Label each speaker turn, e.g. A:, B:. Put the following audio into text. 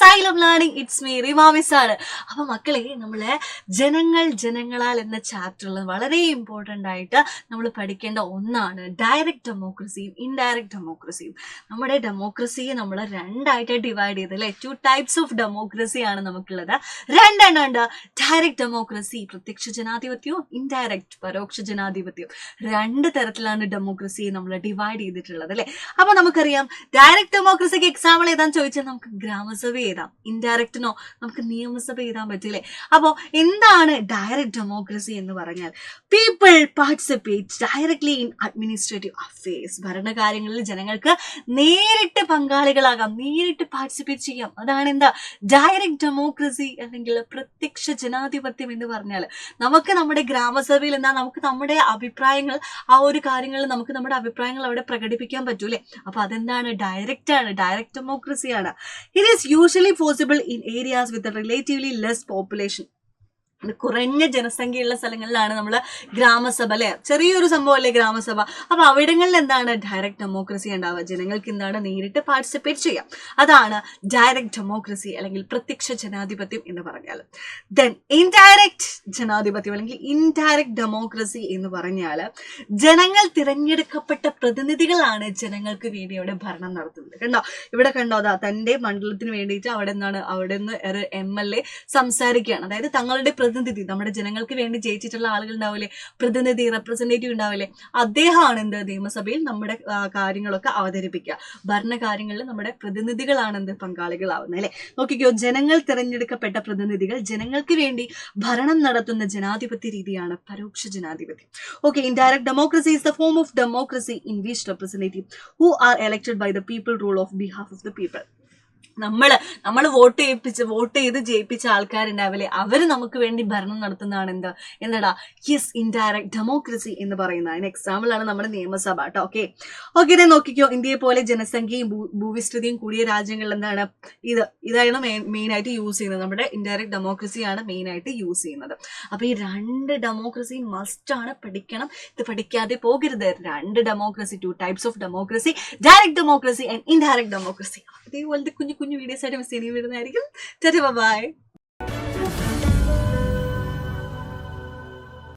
A: Xylem learning. It's me Rima miss ആണ്. അപ്പൊ മക്കളെ, നമ്മളെ ജനങ്ങളാൽ എന്ന ചാപ്റ്ററിൽ വളരെ ഇമ്പോർട്ടൻ്റ് ആയിട്ട് നമ്മൾ പഠിക്കേണ്ട ഒന്നാണ് ഡയറക്റ്റ് ഡെമോക്രസിയും ഇൻഡയറക്റ്റ് ഡെമോക്രസിയും. നമ്മുടെ ഡെമോക്രസിയെ നമ്മൾ രണ്ടായിട്ട് ഡിവൈഡ് ചെയ്ത് അല്ലെ, 2 ടൈപ്സ് ഓഫ് ഡെമോക്രസി ആണ് നമുക്കുള്ളത്. രണ്ടെണ്ണം ഉണ്ട്. ഡയറക്റ്റ് ഡെമോക്രസി പ്രത്യക്ഷ ജനാധിപത്യവും ഇൻഡയറക്റ്റ് പരോക്ഷ ജനാധിപത്യവും. 2 തരത്തിലാണ് ഡെമോക്രസിയെ നമ്മൾ ഡിവൈഡ് ചെയ്തിട്ടുള്ളത് അല്ലെ. അപ്പൊ നമുക്കറിയാം, ഡയറക്റ്റ് ഡെമോക്രസിക്ക് എക്സാമ്പിൾ ഏതാന്ന് ചോദിച്ചാൽ നമുക്ക് ഗ്രാമസഭ എഴുതാം. ഇൻഡയറക്റ്റിനോ നമുക്ക് നിയമസഭ എഴുതാൻ പറ്റില്ലേ. അപ്പോ എന്താണ് ഡയറക്റ്റ് ഡെമോക്രസി എന്ന് പറഞ്ഞാൽ? People participate directly in administrative affairs. ഭരണകാര്യങ്ങളിൽ ജനങ്ങൾക്ക് നേരിട്ട് പങ്കാളികളാകാം, നേരിട്ട് പാർട്ടിസിപ്പേറ്റ് ചെയ്യാം. അതാണ് എന്താ ഡയറക്റ്റ് ഡെമോക്രസി അല്ലെങ്കിൽ പ്രത്യക്ഷ ജനാധിപത്യം എന്ന് പറഞ്ഞാൽ. നമുക്ക് നമ്മുടെ ഗ്രാമസഭയിൽ എന്താ, നമുക്ക് നമ്മുടെ അഭിപ്രായങ്ങൾ, ആ ഒരു കാര്യങ്ങളിൽ നമുക്ക് നമ്മുടെ അഭിപ്രായങ്ങൾ അവിടെ പ്രകടിപ്പിക്കാൻ പറ്റൂലേ. അപ്പൊ അതെന്താണ്? ഡയറക്റ്റ് ആണ്, ഡയറക്റ്റ് ഡെമോക്രസി ആണ്. It is usually possible in areas with relatively less population. കുറഞ്ഞ ജനസംഖ്യയുള്ള സ്ഥലങ്ങളിലാണ് നമ്മൾ ഗ്രാമസഭ അല്ലെ, ചെറിയൊരു സംഭവം അല്ലേ ഗ്രാമസഭ. അപ്പൊ അവിടങ്ങളിൽ എന്താണ് ഡയറക്റ്റ് ഡെമോക്രസി ഉണ്ടാവുക? ജനങ്ങൾക്ക് എന്താണ് നേരിട്ട് പാർട്ടിസിപ്പേറ്റ് ചെയ്യാം. അതാണ് ഡയറക്റ്റ് ഡെമോക്രസി അല്ലെങ്കിൽ പ്രത്യക്ഷ ജനാധിപത്യം എന്ന് പറഞ്ഞാൽ. ദെൻ ഇൻഡയറക്റ്റ് ജനാധിപത്യം അല്ലെങ്കിൽ ഇൻഡയറക്റ്റ് ഡെമോക്രസി എന്ന് പറഞ്ഞാൽ ജനങ്ങൾ തിരഞ്ഞെടുക്കപ്പെട്ട പ്രതിനിധികളാണ് ജനങ്ങൾക്ക് വേണ്ടി അവിടെ ഭരണം നടത്തുന്നത്. കണ്ടോ, ഇവിടെ കണ്ടോ, അതാ തന്റെ മണ്ഡലത്തിന് വേണ്ടിയിട്ട് അവിടെ നിന്ന് ഒരു MLA സംസാരിക്കുകയാണ്. അതായത് തങ്ങളുടെ പ്രതിനിധി, നമ്മുടെ ജനങ്ങൾക്ക് വേണ്ടി ജയിച്ചിട്ടുള്ള ആളുകൾ ഉണ്ടാവില്ലേ, പ്രതിനിധി, റെപ്രസെന്റേറ്റീവ് ഉണ്ടാവില്ലേ, അദ്ദേഹമാണ് എന്ത് നിയമസഭയിൽ നമ്മുടെ കാര്യങ്ങളൊക്കെ അവതരിപ്പിക്കുക. ഭരണകാര്യങ്ങളിൽ നമ്മുടെ പ്രതിനിധികളാണ് എന്ത് പങ്കാളികളാവുന്നത് അല്ലെ. നോക്കിക്കോ, ജനങ്ങൾ തിരഞ്ഞെടുക്കപ്പെട്ട പ്രതിനിധികൾ ജനങ്ങൾക്ക് വേണ്ടി ഭരണം നടത്തുന്ന ജനാധിപത്യ രീതിയാണ് പരോക്ഷ ജനാധിപത്യം. Okay, indirect democracy is the form of democracy in which representative who are elected by the people rule of behalf of the people. നമ്മൾ വോട്ട് ചെയ്ത് ജയിപ്പിച്ച ആൾക്കാരുണ്ടാവില്ലേ, അവര് നമുക്ക് വേണ്ടി ഭരണം നടത്തുന്നതാണ് എന്താ യെസ് ഇൻഡയറക്റ്റ് ഡെമോക്രസി എന്ന് പറയുന്നത്. അതിന് എക്സാമ്പിൾ ആണ് നമ്മുടെ നിയമസഭ കേട്ടോ. ഓക്കെ ഇതേ നോക്കിക്കോ, ഇന്ത്യയെ പോലെ ജനസംഖ്യയും ഭൂവിസ്തൃതിയും കൂടിയ രാജ്യങ്ങളിൽ എന്താണ് ഇതാണ് മെയിൻ ആയിട്ട് യൂസ് ചെയ്യുന്നത്. നമ്മുടെ ഇൻഡയറക്റ്റ് ഡെമോക്രസിയാണ് മെയിൻ ആയിട്ട് യൂസ് ചെയ്യുന്നത്. അപ്പൊ ഈ 2 ഡെമോക്രസി മസ്റ്റ് ആണ്, പഠിക്കണം. ഇത് പഠിക്കാതെ പോകരുത്. 2 democracy, 2 types of democracy, direct democracy and indirect democracy. അതേപോലത്തെ കുഞ്ഞു വീഡിയോസ് ആയിട്ട് മിസ് ചെയ്യുന്നതായിരിക്കും. ബൈ.